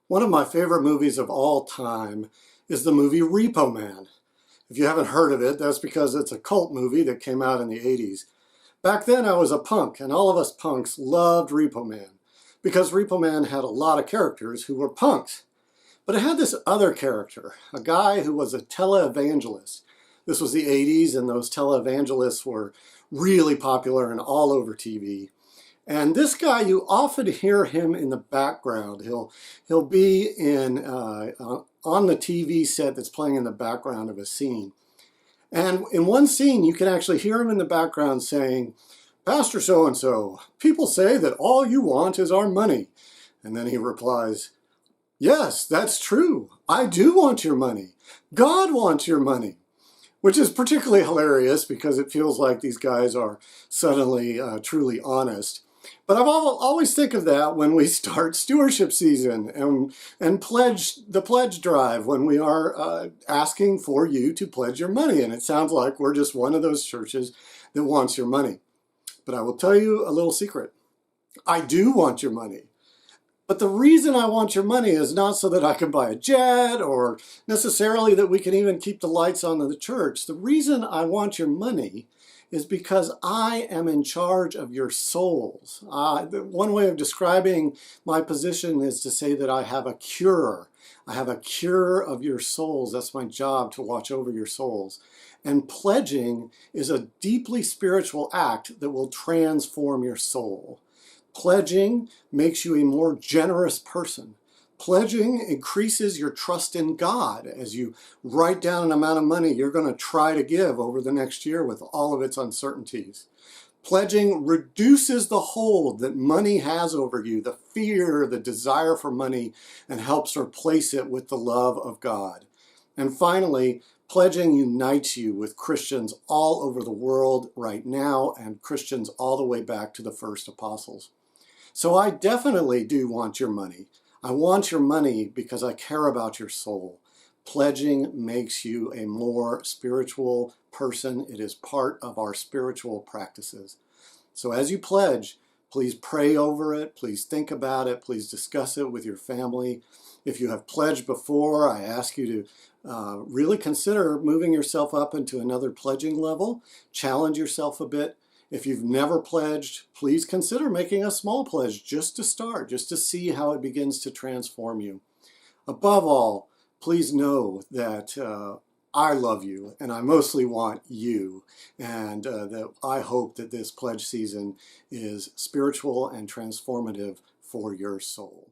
One of my favorite movies of all time is the movie Repo Man. If you haven't heard of it, that's because it's a cult movie that came out in the 80s. Back then I was a punk, and all of us punks loved Repo Man because Repo Man had a lot of characters who were punks. But it had this other character, a guy who was a televangelist. This was the 80s, and those televangelists were really popular and all over TV. And this guy, you often hear him in the background. He'll be on the TV set that's playing in the background of a scene. And in one scene, you can actually hear him in the background saying, "Pastor so-and-so, people say that all you want is our money." And then he replies, "Yes, that's true. I do want your money. God wants your money." Which is particularly hilarious because it feels like these guys are suddenly truly honest. But I've always think of that when we start stewardship season and the pledge drive, when we are asking for you to pledge your money. And it sounds like we're just one of those churches that wants your money. But I will tell you a little secret. I do want your money. But the reason I want your money is not so that I can buy a jet or necessarily that we can even keep the lights on in the church. The reason I want your money is because I am in charge of your souls. One way of describing my position is to say that I have a cure. I have a cure of your souls. That's my job, to watch over your souls. And pledging is a deeply spiritual act that will transform your soul. Pledging makes you a more generous person. Pledging increases your trust in God as you write down an amount of money you're going to try to give over the next year with all of its uncertainties. Pledging reduces the hold that money has over you, the fear, the desire for money, and helps replace it with the love of God. And finally, pledging unites you with Christians all over the world right now, and Christians all the way back to the first apostles. So I definitely do want your money. I want your money because I care about your soul. Pledging makes you a more spiritual person. It is part of our spiritual practices. So as you pledge, please pray over it. Please think about it. Please discuss it with your family. If you have pledged before, I ask you to really consider moving yourself up into another pledging level. Challenge yourself a bit. If you've never pledged, please consider making a small pledge just to start, just to see how it begins to transform you. Above all, please know that I love you, and I mostly want you, and that I hope that this pledge season is spiritual and transformative for your soul.